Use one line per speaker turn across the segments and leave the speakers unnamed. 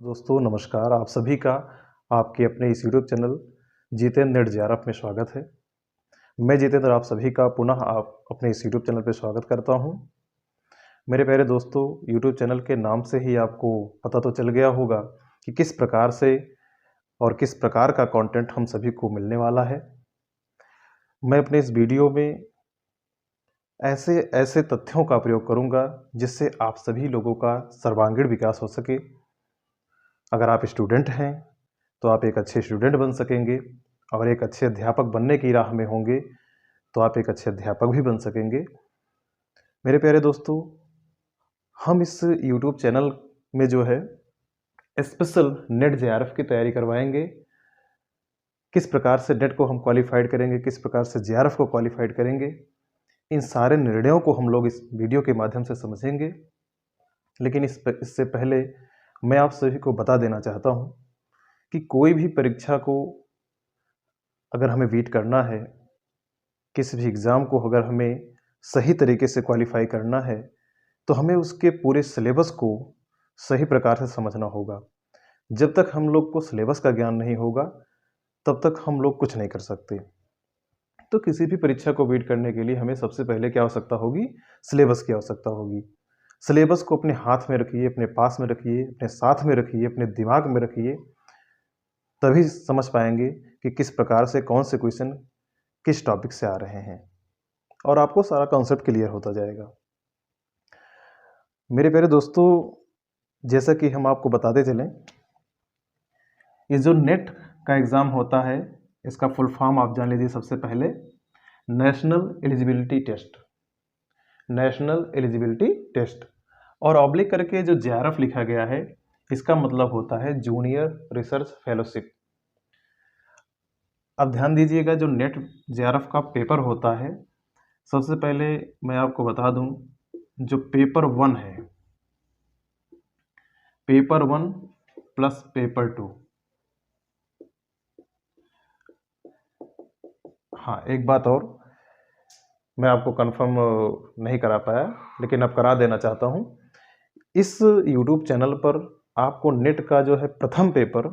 दोस्तों नमस्कार। आप सभी का आपके अपने इस YouTube channel Jitendra net JRF में स्वागत है। मैं जितेंद्र आप सभी का पुनः आप अपने इस यूट्यूब चैनल पर स्वागत करता हूं। मेरे प्यारे दोस्तों, यूट्यूब चैनल के नाम से ही आपको पता तो चल गया होगा कि किस प्रकार से और किस प्रकार का कंटेंट हम सभी को मिलने वाला है। मैं अपने इस वीडियो में ऐसे ऐसे तथ्यों का प्रयोग करूंगा जिससे आप सभी लोगों का सर्वांगीण विकास हो सके। अगर आप स्टूडेंट हैं तो आप एक अच्छे स्टूडेंट बन सकेंगे और एक अच्छे अध्यापक बनने की राह में होंगे तो आप एक अच्छे अध्यापक भी बन सकेंगे। मेरे प्यारे दोस्तों, हम इस यूट्यूब चैनल में जो है स्पेशल नेट जेआरएफ की तैयारी करवाएंगे। किस प्रकार से नेट को हम क्वालिफाइड करेंगे, किस प्रकार से जेआरएफ को क्वालिफाइड करेंगे, इन सारे निर्णयों को हम लोग इस वीडियो के माध्यम से समझेंगे। लेकिन इससे पहले मैं आप सभी को बता देना चाहता हूं कि कोई भी परीक्षा को अगर हमें बीट करना है, किसी भी एग्ज़ाम को अगर हमें सही तरीके से क्वालिफाई करना है, तो हमें उसके पूरे सिलेबस को सही प्रकार से समझना होगा। जब तक हम लोग को सिलेबस का ज्ञान नहीं होगा, तब तक हम लोग कुछ नहीं कर सकते। तो किसी भी परीक्षा को बीट करने के लिए हमें सबसे पहले क्या आवश्यकता होगी? सिलेबस की आवश्यकता होगी। सिलेबस को अपने हाथ में रखिए, अपने पास में रखिए, अपने साथ में रखिए, अपने दिमाग में रखिए, तभी समझ पाएंगे कि किस प्रकार से कौन से क्वेश्चन किस टॉपिक से आ रहे हैं और आपको सारा कॉन्सेप्ट क्लियर होता जाएगा। मेरे प्यारे दोस्तों, जैसा कि हम आपको बताते चलें, ये जो नेट का एग्ज़ाम होता है, इसका फुल फॉर्म आप जान लीजिए। सबसे पहले national eligibility test, national eligibility test, और ऑब्लिक करके जो जेआरएफ लिखा गया है, इसका मतलब होता है जूनियर रिसर्च फेलोशिप। अब ध्यान दीजिएगा, जो नेट जेआरएफ का पेपर होता है, सबसे पहले मैं आपको बता दूं, जो पेपर 1 है, पेपर 1 प्लस पेपर 2। हाँ, एक बात और मैं आपको कंफर्म नहीं करा पाया, लेकिन अब करा देना चाहता हूं। इस यूट्यूब चैनल पर आपको नेट का जो है प्रथम पेपर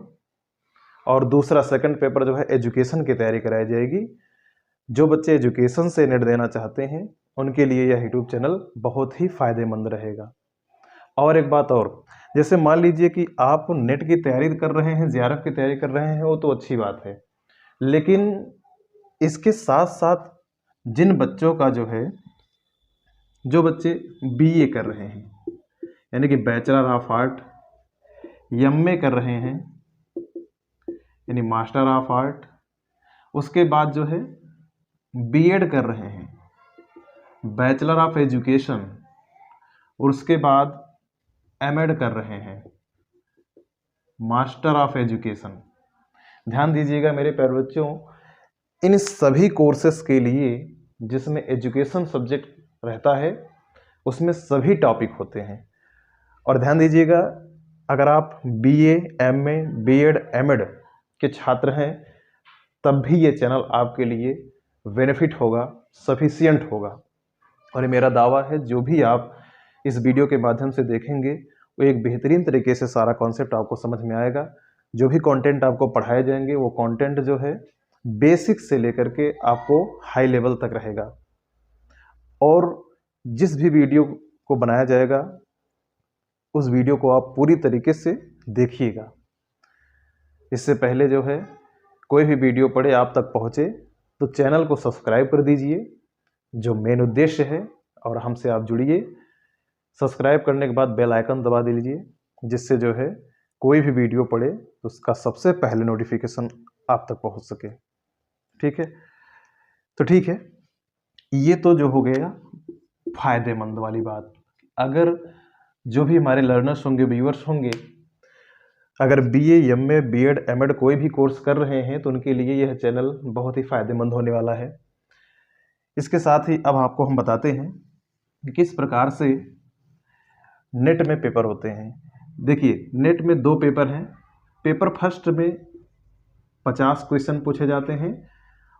और दूसरा सेकंड पेपर जो है एजुकेशन की तैयारी कराई जाएगी। जो बच्चे एजुकेशन से नेट देना चाहते हैं, उनके लिए यह यूट्यूब चैनल बहुत ही फायदेमंद रहेगा। और एक बात और, जैसे मान लीजिए कि आप नेट की तैयारी कर रहे हैं, जेआरएफ की तैयारी कर रहे हैं, वो तो अच्छी बात है, लेकिन इसके साथ साथ जिन बच्चों का जो है, जो बच्चे बीए कर रहे हैं, यानी कि बैचलर ऑफ आर्ट, एमए कर रहे हैं यानी मास्टर ऑफ आर्ट, उसके बाद जो है बीएड कर रहे हैं, बैचलर ऑफ एजुकेशन, और उसके बाद एमएड कर रहे हैं, मास्टर ऑफ एजुकेशन। ध्यान दीजिएगा मेरे प्यारे बच्चों, इन सभी कोर्सेस के लिए जिसमें एजुकेशन सब्जेक्ट रहता है, उसमें सभी टॉपिक होते हैं। और ध्यान दीजिएगा, अगर आप बीए, एमए, बीएड, एमएड के छात्र हैं, तब भी ये चैनल आपके लिए बेनिफिट होगा, सफिशिएंट होगा। और ये मेरा दावा है, जो भी आप इस वीडियो के माध्यम से देखेंगे, वो एक बेहतरीन तरीके से सारा कॉन्सेप्ट आपको समझ में आएगा। जो भी कंटेंट आपको पढ़ाए जाएंगे, वो कंटेंट जो है बेसिक से लेकर के आपको हाई लेवल तक रहेगा। और जिस भी वीडियो को बनाया जाएगा, उस वीडियो को आप पूरी तरीके से देखिएगा। इससे पहले जो है, कोई भी वीडियो पड़े आप तक पहुँचे, तो चैनल को सब्सक्राइब कर दीजिए, जो मेन उद्देश्य है, और हमसे आप जुड़िए। सब्सक्राइब करने के बाद बेल आइकन दबा दीजिए, जिससे जो है कोई भी वीडियो पड़े तो उसका सबसे पहले नोटिफिकेशन आप तक पहुंच सके। ठीक है, तो ठीक है, ये तो जो हो गया फायदेमंद वाली बात। अगर जो भी हमारे लर्नर्स होंगे, व्यूअर्स होंगे, अगर बीए, एमए, बीएड, एमएड कोई भी कोर्स कर रहे हैं, तो उनके लिए यह चैनल बहुत ही फायदेमंद होने वाला है। इसके साथ ही अब आपको हम बताते हैं कि किस प्रकार से नेट में पेपर होते हैं। देखिए, नेट में 2 पेपर हैं। पेपर फर्स्ट में 50 क्वेश्चन पूछे जाते हैं,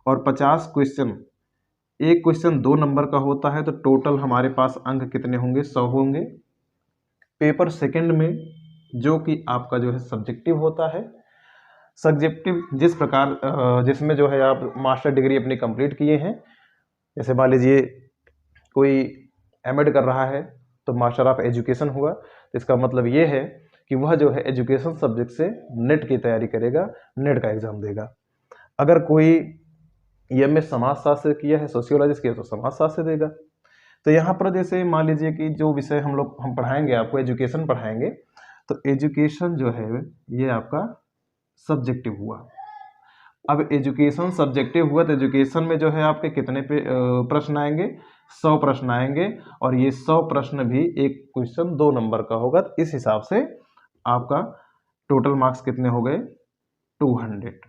और 50 क्वेश्चन, एक क्वेश्चन 2 नंबर का होता है, तो टोटल हमारे पास अंक कितने होंगे? 100 होंगे। पेपर सेकंड में जो कि आपका जो है सब्जेक्टिव होता है। सब्जेक्टिव जिस प्रकार जिसमें जो है आप मास्टर डिग्री अपनी कंप्लीट किए हैं, जैसे मान लीजिए कोई एमएड कर रहा है तो मास्टर ऑफ एजुकेशन हुआ, तो इसका मतलब ये है कि वह जो है एजुकेशन सब्जेक्ट से नेट की तैयारी करेगा, नेट का एग्जाम देगा। अगर कोई एमए समाजशास्त्र किया है, सोशियोलॉजी किया तो समाजशास्त्र देगा। तो यहाँ पर जैसे मान लीजिए कि जो विषय हम पढ़ाएंगे, आपको एजुकेशन पढ़ाएंगे, तो एजुकेशन जो है ये आपका सब्जेक्टिव हुआ। अब एजुकेशन सब्जेक्टिव हुआ तो एजुकेशन में जो है आपके कितने प्रश्न आएंगे, 100 प्रश्न आएंगे, और ये 100 प्रश्न भी एक क्वेश्चन 2 नंबर का होगा। तो इस हिसाब से आपका टोटल मार्क्स कितने हो गए, 200।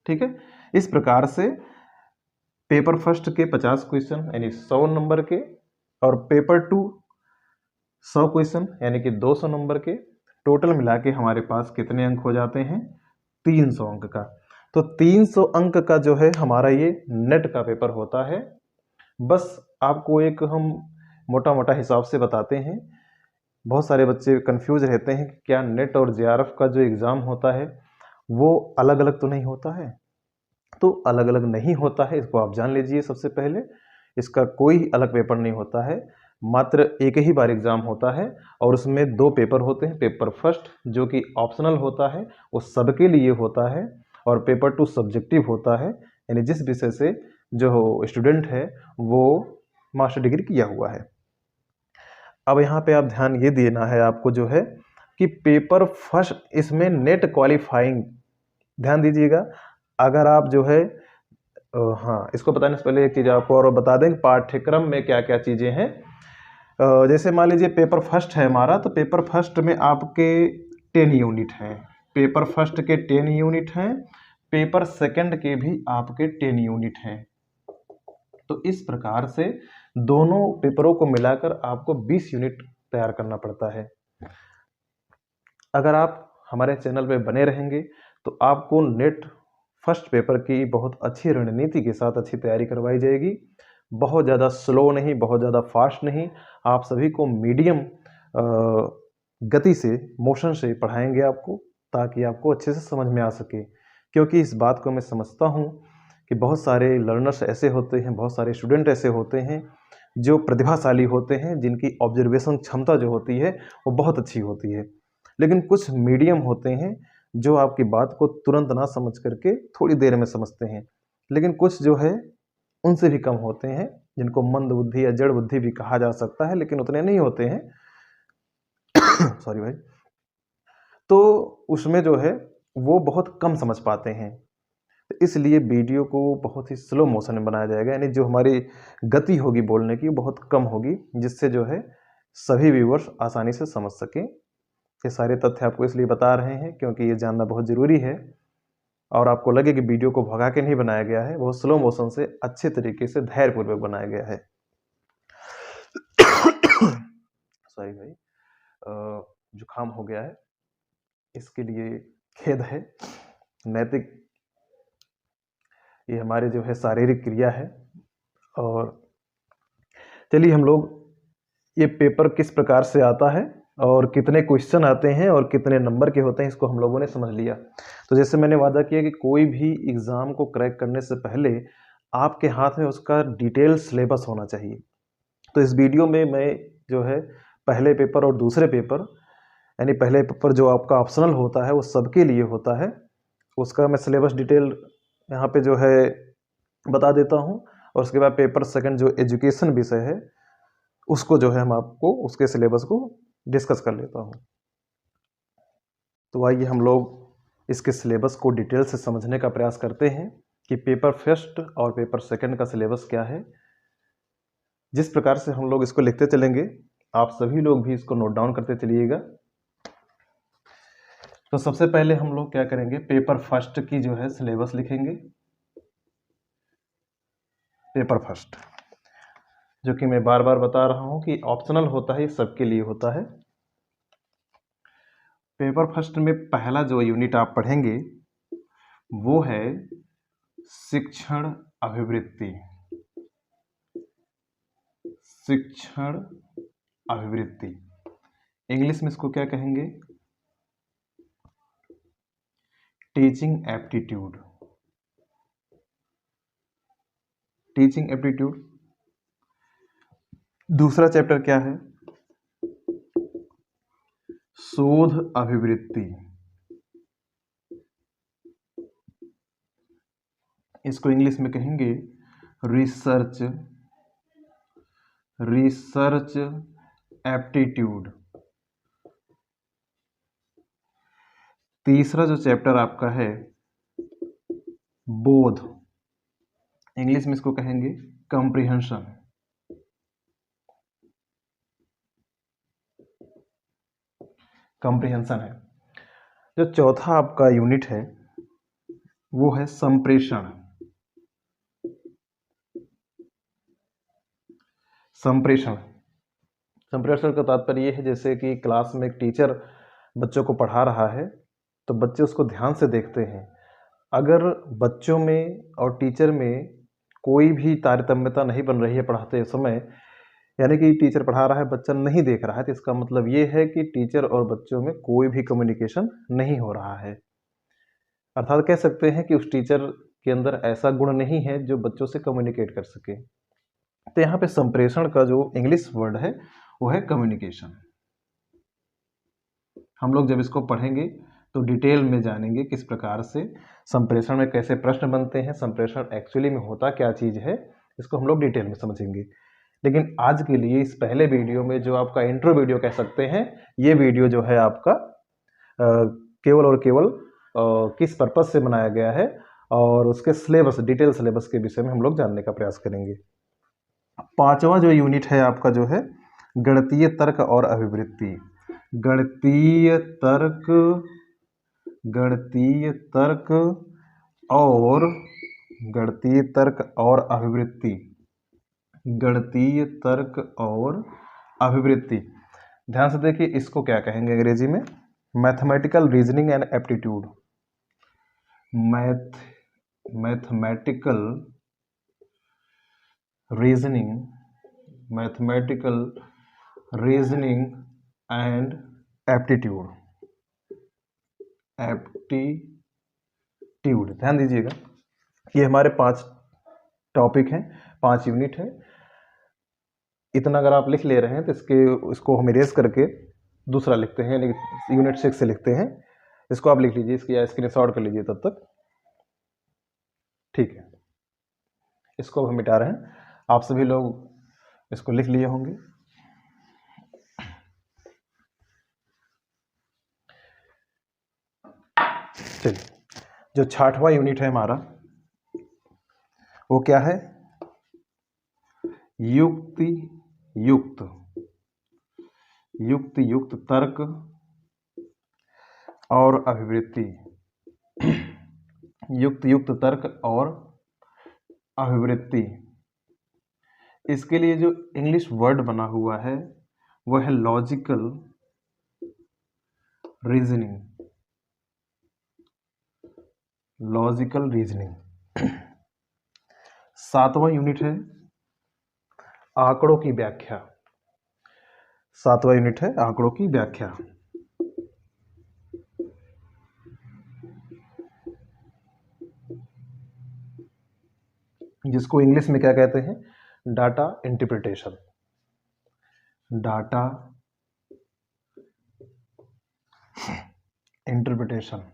ठीक है। इस प्रकार से पेपर फर्स्ट के 50 क्वेश्चन यानी 100 नंबर के, और पेपर 2 100 क्वेश्चन यानी कि 200 नंबर के, टोटल मिला के हमारे पास कितने अंक हो जाते हैं, 300 अंक का। तो 300 अंक का जो है हमारा ये नेट का पेपर होता है। बस आपको एक हम मोटा मोटा हिसाब से बताते हैं। बहुत सारे बच्चे कंफ्यूज रहते हैं कि क्या नेट और जेआरएफ का जो एग्ज़ाम होता है वो अलग अलग तो नहीं होता है। तो अलग अलग नहीं होता है, इसको आप जान लीजिए। सबसे पहले इसका कोई अलग पेपर नहीं होता है, मात्र एक ही बार एग्ज़ाम होता है, और उसमें 2 पेपर होते हैं। पेपर फर्स्ट जो कि ऑप्शनल होता है, वो सबके लिए होता है, और पेपर 2 सब्जेक्टिव होता है, यानी जिस विषय से जो स्टूडेंट है वो मास्टर डिग्री किया हुआ है। अब यहाँ पे आप ध्यान ये देना है आपको जो है कि पेपर फर्स्ट इसमें नेट क्वालिफाइंग, ध्यान दीजिएगा। अगर आप जो है हाँ, इसको बताने से पहले एक चीज़ आपको और बता दें, पाठ्यक्रम में क्या क्या चीज़ें हैं। जैसे मान लीजिए पेपर फर्स्ट है हमारा, तो पेपर फर्स्ट में आपके 10 यूनिट हैं। पेपर फर्स्ट के 10 यूनिट हैं, पेपर सेकंड के भी आपके 10 यूनिट हैं। तो इस प्रकार से दोनों पेपरों को मिलाकर आपको 20 यूनिट तैयार करना पड़ता है। अगर आप हमारे चैनल पे बने रहेंगे तो आपको नेट फर्स्ट पेपर की बहुत अच्छी रणनीति के साथ अच्छी तैयारी करवाई जाएगी। बहुत ज़्यादा स्लो नहीं, बहुत ज़्यादा फास्ट नहीं, आप सभी को मीडियम गति से, मोशन से पढ़ाएंगे आपको, ताकि आपको अच्छे से समझ में आ सके। क्योंकि इस बात को मैं समझता हूँ कि बहुत सारे लर्नर्स ऐसे होते हैं, बहुत सारे स्टूडेंट ऐसे होते हैं जो प्रतिभाशाली होते हैं, जिनकी ऑब्जर्वेशन क्षमता जो होती है वो बहुत अच्छी होती है। लेकिन कुछ मीडियम होते हैं जो आपकी बात को तुरंत ना समझ करके थोड़ी देर में समझते हैं। लेकिन कुछ जो है उनसे भी कम होते हैं, जिनको मंद बुद्धि या जड़ बुद्धि भी कहा जा सकता है, लेकिन उतने नहीं होते हैं। सॉरी भाई। तो उसमें जो है वो बहुत कम समझ पाते हैं। तो इसलिए वीडियो को बहुत ही स्लो मोशन में बनाया जाएगा, यानी जो हमारी गति होगी बोलने की बहुत कम होगी, जिससे जो है सभी व्यूअर्स आसानी से समझ सकें। ये सारे तथ्य आपको इसलिए बता रहे हैं क्योंकि ये जानना बहुत ज़रूरी है, और आपको लगे कि वीडियो को भगा के नहीं बनाया गया है, बहुत स्लो मोशन से अच्छे तरीके से धैर्यपूर्वक बनाया गया है। सॉरी भाई, जुकाम हो गया है, इसके लिए खेद है। नैतिक ये हमारे जो है शारीरिक क्रिया है। और चलिए हम लोग ये पेपर किस प्रकार से आता है और कितने क्वेश्चन आते हैं और कितने नंबर के होते हैं, इसको हम लोगों ने समझ लिया। तो जैसे मैंने वादा किया कि कोई भी एग्ज़ाम को क्रैक करने से पहले आपके हाथ में उसका डिटेल सिलेबस होना चाहिए। तो इस वीडियो में मैं जो है पहले पेपर और दूसरे पेपर, यानी पहले पेपर जो आपका ऑप्शनल होता है वो सबके लिए होता है, उसका मैं सिलेबस डिटेल यहाँ पे जो है बता देता हूँ। और उसके बाद पेपर सेकंड जो एजुकेशन विषय है उसको जो है हम आपको उसके सिलेबस को डिस्कस कर लेता हूँ। तो आइए हम लोग इसके सिलेबस को डिटेल से समझने का प्रयास करते हैं कि पेपर फर्स्ट और पेपर सेकंड का सिलेबस क्या है। जिस प्रकार से हम लोग इसको लिखते चलेंगे, आप सभी लोग भी इसको नोट डाउन करते चलिएगा। तो सबसे पहले हम लोग क्या करेंगे, पेपर फर्स्ट की जो है सिलेबस लिखेंगे। पेपर फर्स्ट जो कि मैं बार बार बता रहा हूं कि ऑप्शनल होता है, सबके लिए होता है। पेपर फर्स्ट में पहला जो यूनिट आप पढ़ेंगे वो है शिक्षण अभिवृत्ति। शिक्षण अभिवृत्ति इंग्लिश में इसको क्या कहेंगे? Teaching aptitude. Teaching aptitude. दूसरा चैप्टर क्या है? शोध अभिवृत्ति। इसको इंग्लिश में कहेंगे रिसर्च एप्टीट्यूड। तीसरा जो चैप्टर आपका है बोध, इंग्लिश में इसको कहेंगे कॉम्प्रिहेंशन। कॉम्प्रिहेंशन है। जो चौथा आपका यूनिट है वो है संप्रेषण। संप्रेषण का तात्पर्य ये है जैसे कि क्लास में एक टीचर बच्चों को पढ़ा रहा है तो बच्चे उसको ध्यान से देखते हैं। अगर बच्चों में और टीचर में कोई भी तारतम्यता नहीं बन रही है पढ़ाते समय, यानी कि टीचर पढ़ा रहा है बच्चा नहीं देख रहा है, तो इसका मतलब ये है कि टीचर और बच्चों में कोई भी कम्युनिकेशन नहीं हो रहा है। अर्थात कह सकते हैं कि उस टीचर के अंदर ऐसा गुण नहीं है जो बच्चों से कम्युनिकेट कर सके। तो यहाँ पे संप्रेषण का जो इंग्लिश वर्ड है वो है कम्युनिकेशन। हम लोग जब इसको पढ़ेंगे तो डिटेल में जानेंगे किस प्रकार से संप्रेषण में कैसे प्रश्न बनते हैं, संप्रेषण एक्चुअली में होता क्या चीज़ है, इसको हम लोग डिटेल में समझेंगे। लेकिन आज के लिए इस पहले वीडियो में जो आपका इंट्रो वीडियो कह सकते हैं, ये वीडियो जो है आपका केवल और केवल किस पर्पज से बनाया गया है और उसके सिलेबस, डिटेल सिलेबस के विषय में हम लोग जानने का प्रयास करेंगे। पांचवा जो यूनिट है आपका जो है गणितीय तर्क और अभिवृत्ति। गणितीय तर्क और अभिवृत्ति। गणितीय तर्क और अभिवृत्ति। ध्यान से देखिए, इसको क्या कहेंगे अंग्रेजी में? Mathematical reasoning and aptitude. Mathematical reasoning and aptitude. ध्यान दीजिएगा, ये हमारे 5 टॉपिक हैं, 5 यूनिट है। इतना अगर आप लिख ले रहे हैं तो इसको हम इरेज करके दूसरा लिखते हैं, यानी यूनिट 6 से लिखते हैं। इसको आप लिख लीजिए, इसकी स्क्रीनशॉट कर लीजिए तब तक, ठीक है। इसको हम मिटा रहे हैं, आप सभी लोग इसको लिख लिए होंगे। चलिए, जो 6वां यूनिट है हमारा वो क्या है? युक्त तर्क और अभिवृत्ति। युक्त तर्क और अभिवृत्ति। इसके लिए जो इंग्लिश वर्ड बना हुआ है वह है लॉजिकल रीजनिंग। 7वां यूनिट है आंकड़ों की व्याख्या। 7वां यूनिट है आंकड़ों की व्याख्या। जिसको इंग्लिश में क्या कहते हैं? Data interpretation. Data interpretation.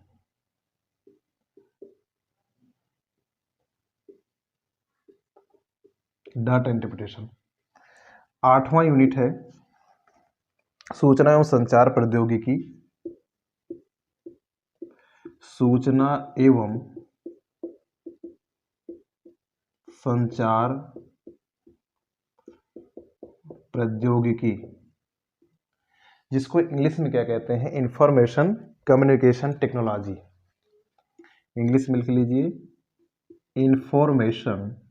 Data interpretation. 8वां यूनिट है सूचना एवं संचार प्रौद्योगिकी। सूचना एवं संचार प्रौद्योगिकी, जिसको इंग्लिश में क्या कहते हैं? Information communication technology. इंग्लिश में लिख लीजिए, information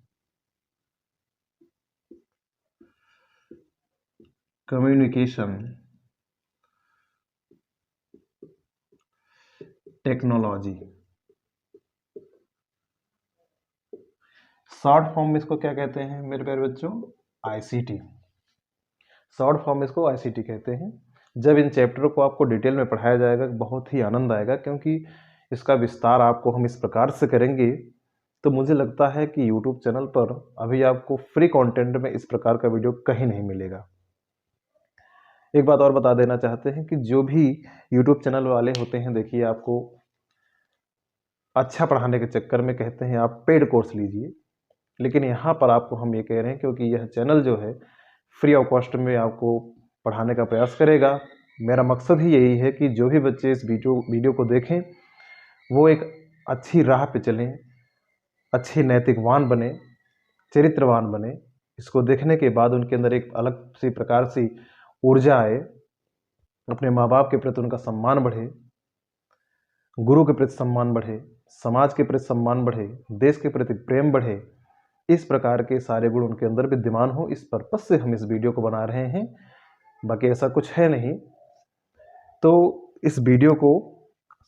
communication technology. Short form में इसको क्या कहते हैं मेरे प्यारे बच्चों? आईसीटी। शॉर्ट फॉर्म में इसको आईसीटी कहते हैं। जब इन चैप्टरों को आपको डिटेल में पढ़ाया जाएगा बहुत ही आनंद आएगा, क्योंकि इसका विस्तार आपको हम इस प्रकार से करेंगे तो मुझे लगता है कि यूट्यूब चैनल पर अभी आपको फ्री कंटेंट में इस प्रकार का वीडियो कहीं नहीं मिलेगा। एक बात और बता देना चाहते हैं कि जो भी यूट्यूब चैनल वाले होते हैं, देखिए आपको अच्छा पढ़ाने के चक्कर में कहते हैं आप पेड कोर्स लीजिए, लेकिन यहाँ पर आपको हम ये कह रहे हैं क्योंकि यह चैनल जो है फ्री ऑफ कॉस्ट में आपको पढ़ाने का प्रयास करेगा। मेरा मकसद ही यही है कि जो भी बच्चे इस वीडियो को देखें वो एक अच्छी राह पे चलें, अच्छे नैतिकवान बने, चरित्रवान बने। इसको देखने के बाद उनके अंदर एक अलग सी प्रकार से ऊर्जा आए, अपने माँ बाप के प्रति उनका सम्मान बढ़े, गुरु के प्रति सम्मान बढ़े, समाज के प्रति सम्मान बढ़े, देश के प्रति प्रेम बढ़े। इस प्रकार के सारे गुण उनके अंदर विद्यमान हो, इस पर्पज से हम इस वीडियो को बना रहे हैं, बाकी ऐसा कुछ है नहीं। तो इस वीडियो को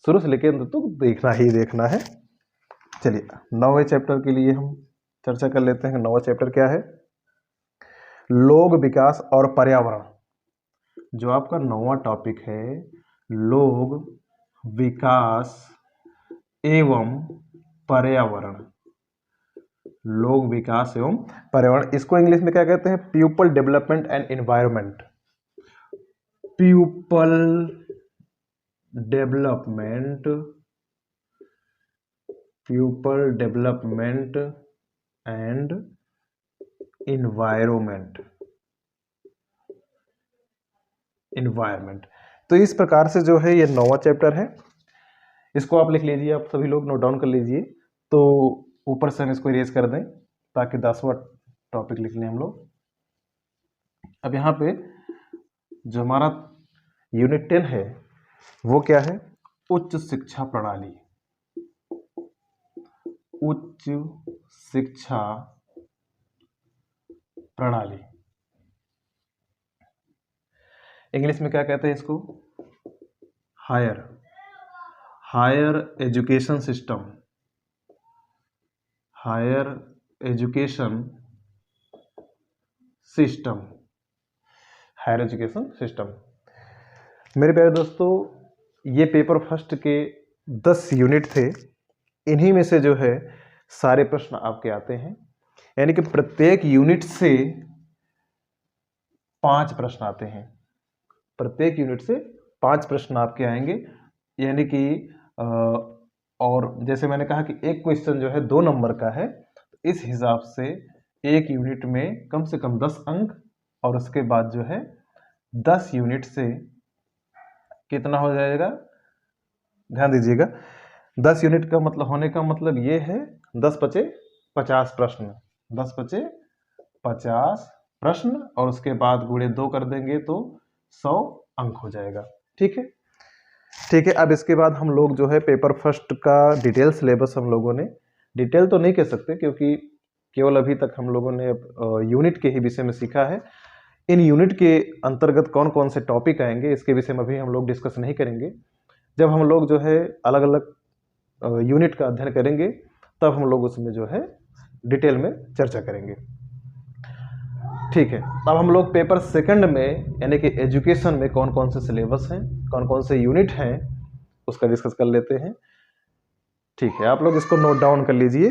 शुरू से लेकर अंत तक देखना ही देखना है। चलिए 9वें चैप्टर के लिए हम चर्चा कर लेते हैं। 9वां चैप्टर क्या है? लोक विकास और पर्यावरण। जो आपका 9वां टॉपिक है, लोक विकास एवं पर्यावरण। लोक विकास एवं पर्यावरण, इसको इंग्लिश में क्या कहते हैं? People development and environment. People development, people development and environment, environment. तो इस प्रकार से जो है ये 9वां चैप्टर है। इसको आप लिख लीजिए, आप सभी लोग नोट डाउन कर लीजिए। तो ऊपर से हम इसको इरेज कर दें ताकि 10वां टॉपिक लिख लें हम लोग। अब यहाँ पे जो हमारा यूनिट 10 है वो क्या है? उच्च शिक्षा प्रणाली। उच्च शिक्षा प्रणाली, इंग्लिश में क्या कहते हैं इसको? Higher education system. Higher education system, higher education system. मेरे प्यारे दोस्तों, ये पेपर फर्स्ट के 10 यूनिट थे। इन्हीं में से जो है सारे प्रश्न आपके आते हैं, यानी कि प्रत्येक यूनिट से 5 प्रश्न आते हैं। प्रत्येक यूनिट से 5 प्रश्न आपके आएंगे, यानी कि और जैसे मैंने कहा कि एक क्वेश्चन जो है 2 नंबर का है, इस हिसाब से एक यूनिट में कम से कम 10 अंक, और उसके बाद जो है 10 यूनिट से कितना हो जाएगा? ध्यान दीजिएगा, 10 यूनिट का मतलब होने का मतलब ये है 10 बचे 50 प्रश्न, 10 बचे 50 प्रश्न, और उसके बाद गुणे 2 कर देंगे तो 100 अंक हो जाएगा। ठीक है, ठीक है। अब इसके बाद हम लोग जो है पेपर फर्स्ट का डिटेल सिलेबस, हम लोगों ने डिटेल तो नहीं कह सकते क्योंकि केवल अभी तक हम लोगों ने यूनिट के ही विषय में सीखा है। इन यूनिट के अंतर्गत कौन कौन से टॉपिक आएंगे इसके विषय में अभी हम लोग डिस्कस नहीं करेंगे। जब हम लोग जो है अलग अलग यूनिट का अध्ययन करेंगे तब हम लोग उसमें जो है डिटेल में चर्चा करेंगे। ठीक है, अब हम लोग पेपर सेकंड में यानी कि एजुकेशन में कौन कौन से सिलेबस हैं, कौन कौन से यूनिट हैं, उसका डिस्कस कर लेते हैं। ठीक है, आप लोग इसको नोट डाउन कर लीजिए।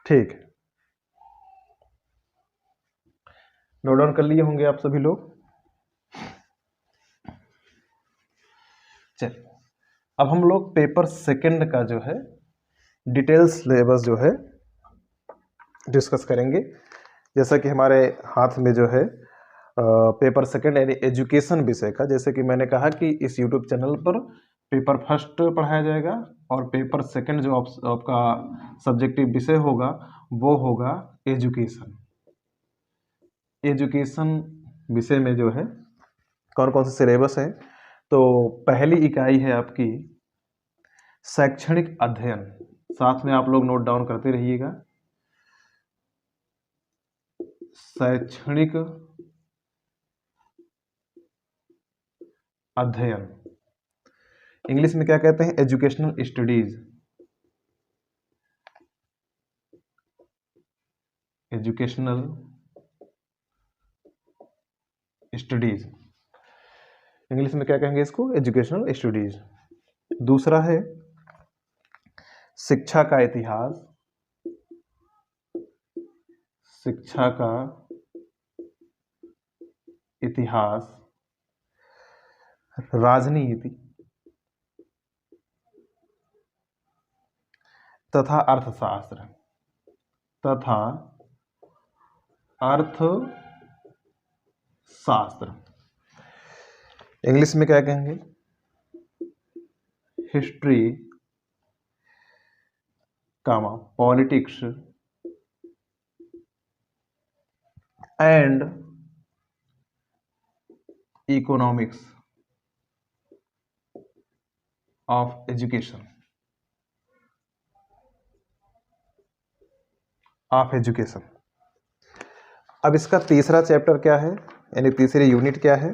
ठीक, नोट डाउन कर लिए होंगे आप सभी लोग। चलिए, अब हम लोग पेपर सेकंड का जो है डिटेल सिलेबस जो है डिस्कस करेंगे। जैसा कि हमारे हाथ में जो है पेपर सेकंड यानी एजुकेशन विषय का, जैसे कि मैंने कहा कि इस यूट्यूब चैनल पर पेपर फर्स्ट पढ़ाया जाएगा और पेपर सेकंड जो आपका सब्जेक्टिव विषय होगा वो होगा एजुकेशन। एजुकेशन विषय में जो है कौन कौन से सिलेबस है, तो पहली इकाई है आपकी शैक्षणिक अध्ययन। साथ में आप लोग नोट डाउन करते रहिएगा, शैक्षणिक अध्ययन। इंग्लिश में क्या कहते हैं? Educational studies. Educational studies. English में क्या कहेंगे इसको? Educational studies. दूसरा है शिक्षा का इतिहास। शिक्षा का इतिहास, राजनीति तथा अर्थशास्त्र। तथा अर्थशास्त्र। इंग्लिश में क्या कहेंगे? History, politics and economics of education. अब इसका तीसरा चैप्टर क्या है, यानी तीसरी यूनिट क्या है?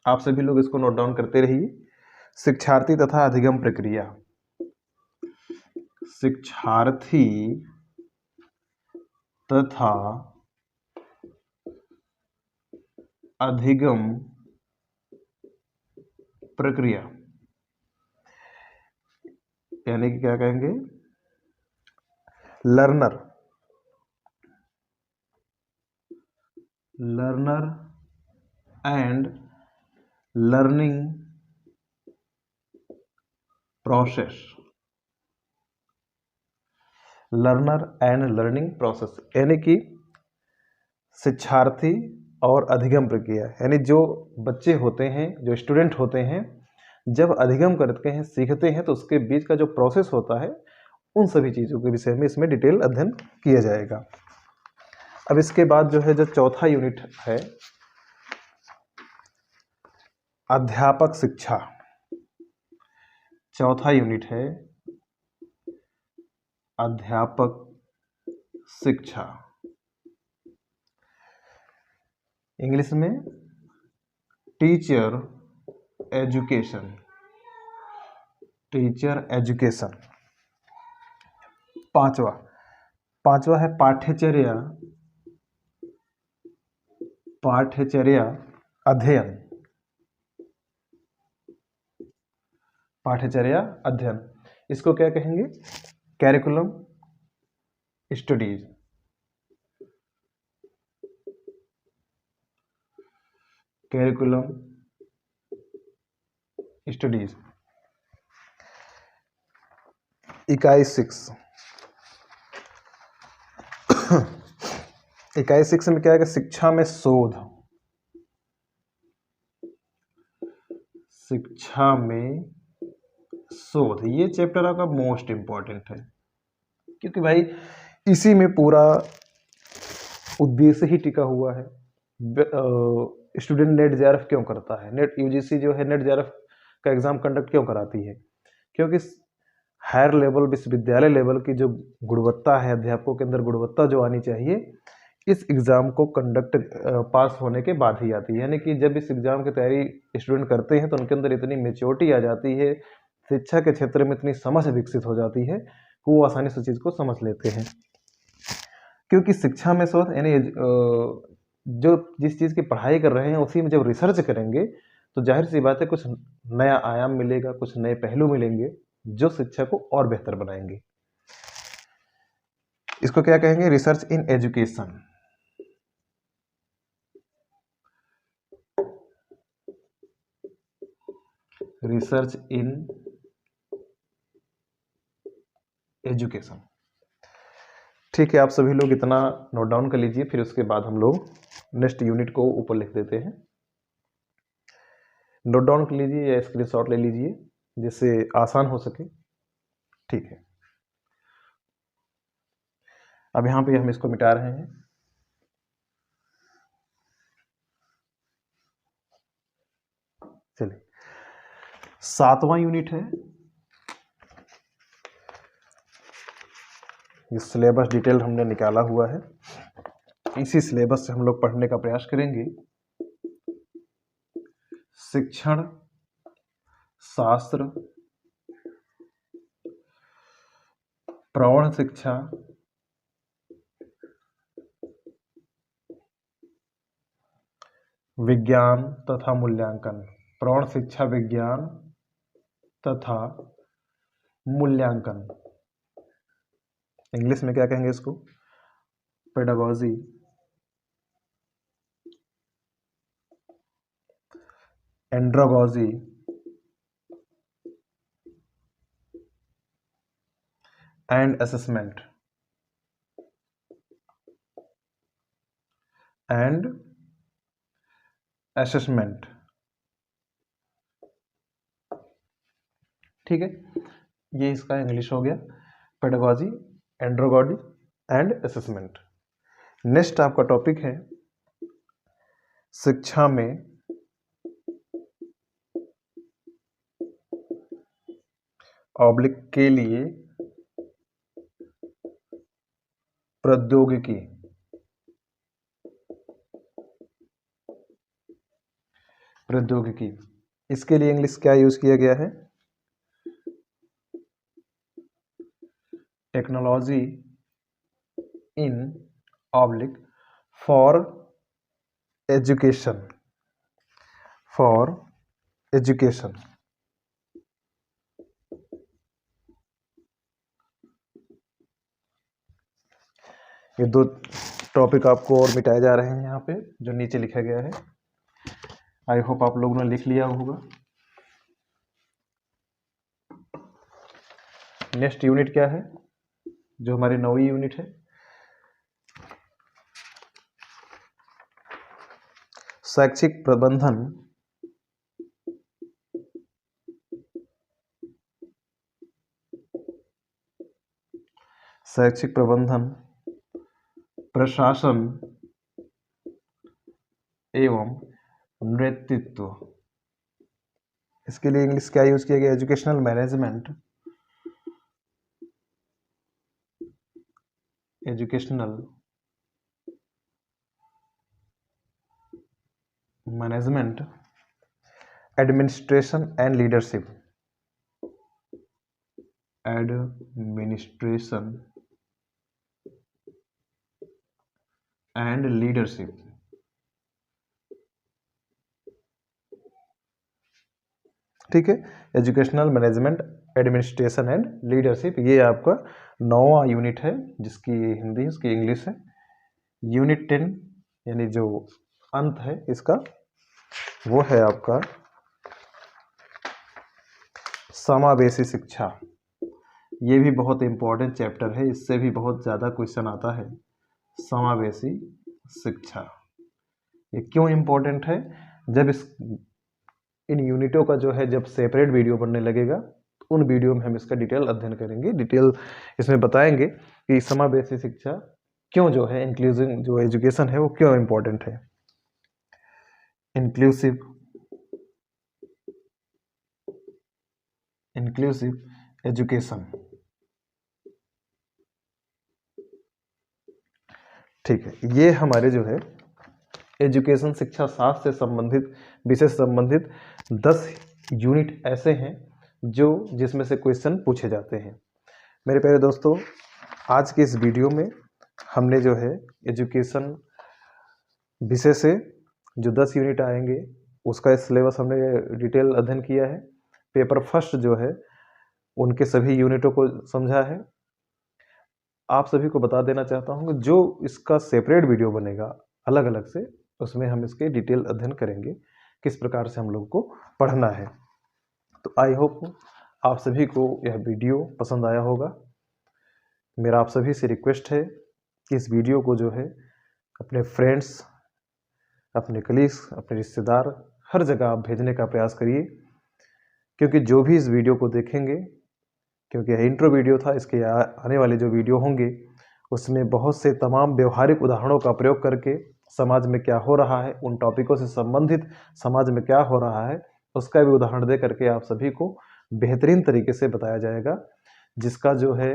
आप सभी लोग इसको नोट डाउन करते रहिए। शिक्षार्थी तथा अधिगम प्रक्रिया। शिक्षार्थी तथा अधिगम प्रक्रिया, यानी कि क्या कहेंगे? Learner and learning process. यानी कि शिक्षार्थी और अधिगम प्रक्रिया, यानी जो बच्चे होते हैं, जो स्टूडेंट होते हैं, जब अधिगम करते हैं, सीखते हैं, तो उसके बीच का जो प्रोसेस होता है, उन सभी चीज़ों के विषय में इसमें डिटेल अध्ययन किया जाएगा। अब इसके बाद जो है, जो चौथा यूनिट है, अध्यापक शिक्षा। चौथा यूनिट है अध्यापक शिक्षा। इंग्लिश में टीचर एजुकेशन। पांचवा है पाठ्यचर्या अध्ययन। इसको क्या कहेंगे? Curriculum studies. इकाई 6 में क्या है? शिक्षा में शोध। ये चैप्टर आपका मोस्ट इंपॉर्टेंट है, क्योंकि भाई इसी में पूरा उद्देश्य ही टिका हुआ है। स्टूडेंट नेट जेआरएफ क्यों करता है? नेट यूजीसी जो है नेट जेआरएफ का एग्जाम कंडक्ट क्यों कराती है? क्योंकि हायर लेवल, विश्वविद्यालय लेवल की जो गुणवत्ता है, अध्यापकों के अंदर गुणवत्ता जो आनी चाहिए, इस एग्जाम को कंडक्ट पास होने के बाद ही आती है। यानी कि जब इस एग्जाम की तैयारी स्टूडेंट करते हैं, तो उनके अंदर इतनी मेच्योरिटी आ जाती है, शिक्षा के क्षेत्र में इतनी समझ विकसित हो जाती है कि वो आसानी से चीज़ को समझ लेते हैं। क्योंकि शिक्षा में शोध, यानी जो जिस चीज़ की पढ़ाई कर रहे हैं, उसी में जब रिसर्च करेंगे, तो जाहिर सी बात है कुछ नया आयाम मिलेगा, कुछ नए पहलू मिलेंगे, जो शिक्षा को और बेहतर बनाएंगे। इसको क्या कहेंगे? Research in education. Research in education. ठीक है, आप सभी लोग इतना नोट डाउन कर लीजिए, फिर उसके बाद हम लोग नेक्स्ट यूनिट को ऊपर लिख देते हैं। नोट डाउन कर लीजिए या स्क्रीनशॉट ले लीजिए, जिससे आसान हो सके। ठीक है, अब यहाँ पे हम इसको मिटा रहे हैं। चलिए, 7वां यूनिट है। ये सिलेबस डिटेल हमने निकाला हुआ है, इसी सिलेबस से हम लोग पढ़ने का प्रयास करेंगे। शिक्षण शास्त्र, प्रौढ़ शिक्षा, विज्ञान तथा मूल्यांकन, प्रौढ़ शिक्षा विज्ञान तथा मूल्यांकन। इंग्लिश में क्या कहेंगे इसको? पेडागोजी एंड्रोगोजी एंड असेसमेंट ठीक है, ये इसका इंग्लिश हो गया, पेडागोजी एंड्रोगोजी एंड असेसमेंट। नेक्स्ट आपका टॉपिक है शिक्षा में ऑब्लिक के लिए प्रौद्योगिकी। इसके लिए इंग्लिश क्या यूज किया गया है? Technology in oblique for education. ये दो टॉपिक आपको और मिटाए जा रहे हैं यहाँ पे, जो नीचे लिखा गया है। आई होप आप लोगों ने लिख लिया होगा। नेक्स्ट यूनिट क्या है, जो हमारी 9वीं यूनिट है, शैक्षिक प्रबंधन प्रशासन एवं नेतृत्व। इसके लिए इंग्लिश क्या यूज किया गया? Educational management administration and leadership. ठीक है, educational management administration and leadership, ये आपका 9वां यूनिट है, जिसकी हिंदी इसकी इंग्लिश है। यूनिट 10 यानी जो अंत है इसका, वो है आपका समावेशी शिक्षा। ये भी बहुत इंपॉर्टेंट चैप्टर है, इससे भी बहुत ज़्यादा क्वेश्चन आता है। समावेशी शिक्षा ये क्यों इंपॉर्टेंट है? जब इन यूनिटों का जो है जब सेपरेट वीडियो बनने लगेगा, तो उन वीडियो में हम इसका डिटेल अध्ययन करेंगे, डिटेल इसमें बताएंगे कि समावेशी शिक्षा क्यों जो है, इंक्लूसिव जो एजुकेशन है वो क्यों इंपॉर्टेंट है। इंक्लूसिव एजुकेशन, ठीक है, ये हमारे जो है एजुकेशन शिक्षा शास्त्र से संबंधित विषय से संबंधित 10 यूनिट ऐसे हैं जो जिसमें से क्वेश्चन पूछे जाते हैं। मेरे प्यारे दोस्तों, आज के इस वीडियो में हमने जो है एजुकेशन विषय से जो 10 यूनिट आएंगे उसका सिलेबस हमने डिटेल अध्ययन किया है। पेपर फर्स्ट जो है उनके सभी यूनिटों को समझा है। आप सभी को बता देना चाहता हूँ कि जो इसका सेपरेट वीडियो बनेगा अलग अलग से, उसमें हम इसके डिटेल अध्ययन करेंगे, किस प्रकार से हम लोग को पढ़ना है। तो आई होप आप सभी को यह वीडियो पसंद आया होगा। मेरा आप सभी से रिक्वेस्ट है कि इस वीडियो को जो है अपने फ्रेंड्स, अपने कलीग्स, अपने रिश्तेदार, हर जगह आप भेजने का प्रयास करिए, क्योंकि जो भी इस वीडियो को देखेंगे, क्योंकि यह इंट्रो वीडियो था, इसके आने वाले जो वीडियो होंगे उसमें बहुत से तमाम व्यवहारिक उदाहरणों का प्रयोग करके समाज में क्या हो रहा है, उन टॉपिकों से संबंधित समाज में क्या हो रहा है, उसका भी उदाहरण दे करके आप सभी को बेहतरीन तरीके से बताया जाएगा, जिसका जो है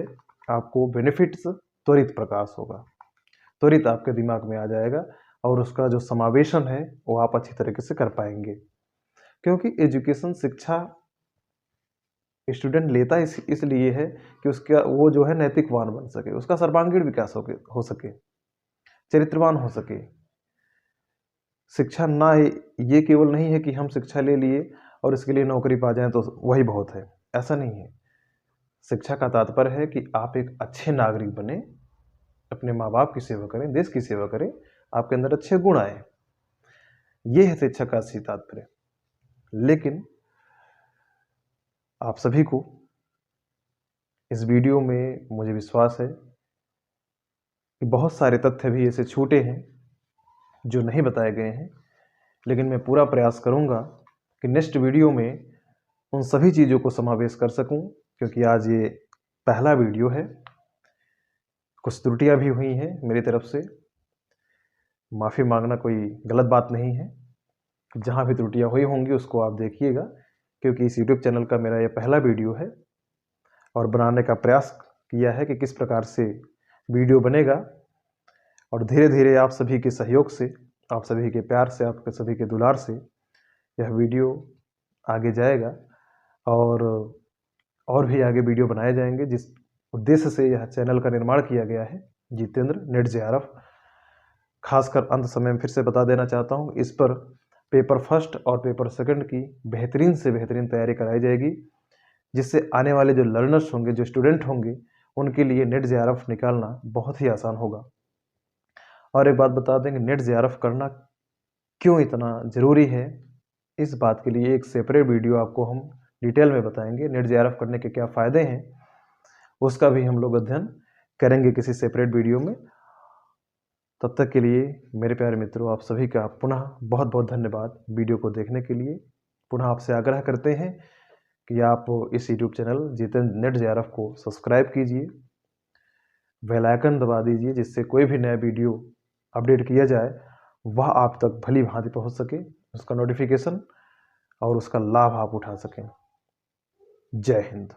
आपको बेनिफिट्स त्वरित प्रकाश होगा, त्वरित आपके दिमाग में आ जाएगा, और उसका जो समावेशन है वो आप अच्छी तरीके से कर पाएंगे। क्योंकि एजुकेशन शिक्षा स्टूडेंट लेता इसलिए है कि उसका वो जो है नैतिकवान बन सके, उसका सर्वांगीण विकास हो सके, चरित्रवान हो सके। शिक्षा ना ये केवल नहीं है कि हम शिक्षा ले लिए और इसके लिए नौकरी पा जाएं तो वही बहुत है, ऐसा नहीं है। शिक्षा का तात्पर्य है कि आप एक अच्छे नागरिक बने, अपने माँ बाप की सेवा करें, देश की सेवा करें, आपके अंदर अच्छे गुण आए। ये है शिक्षा का असली तात्पर्य। लेकिन आप सभी को इस वीडियो में मुझे विश्वास है कि बहुत सारे तथ्य भी ऐसे छूटे हैं जो नहीं बताए गए हैं, लेकिन मैं पूरा प्रयास करूंगा कि नेक्स्ट वीडियो में उन सभी चीज़ों को समावेश कर सकूं, क्योंकि आज ये पहला वीडियो है। कुछ त्रुटियां भी हुई हैं मेरी तरफ से, माफ़ी मांगना कोई गलत बात नहीं है। जहां भी त्रुटियां हुई होंगी उसको आप देखिएगा, क्योंकि इस यूट्यूब चैनल का मेरा ये पहला वीडियो है और बनाने का प्रयास किया है कि किस प्रकार से वीडियो बनेगा। और धीरे धीरे आप सभी के सहयोग से, आप सभी के प्यार से, आपके सभी के दुलार से यह वीडियो आगे जाएगा और भी आगे वीडियो बनाए जाएंगे, जिस उद्देश्य से यह चैनल का निर्माण किया गया है, जितेंद्र नेट जेआरएफ। खासकर अंत समय में फिर से बता देना चाहता हूँ, इस पर पेपर फर्स्ट और पेपर सेकंड की बेहतरीन से बेहतरीन तैयारी कराई जाएगी, जिससे आने वाले जो लर्नर्स होंगे, जो स्टूडेंट होंगे, उनके लिए नेट जेआरएफ निकालना बहुत ही आसान होगा। और एक बात बता दें कि नेट जेआरएफ करना क्यों इतना ज़रूरी है, इस बात के लिए एक सेपरेट वीडियो आपको हम डिटेल में बताएंगे। नेट जेआरएफ करने के क्या फ़ायदे हैं उसका भी हम लोग अध्ययन करेंगे किसी सेपरेट वीडियो में। तब तक के लिए मेरे प्यारे मित्रों, आप सभी का पुनः बहुत बहुत धन्यवाद वीडियो को देखने के लिए। पुनः आपसे आग्रह करते हैं कि आप इस YouTube channel Jitendra net JRF को सब्सक्राइब कीजिए, बेल आइकन दबा दीजिए, जिससे कोई भी नया वीडियो अपडेट किया जाए वह आप तक भली भांति पहुंच सके, उसका नोटिफिकेशन और उसका लाभ आप उठा सकें। जय हिंद।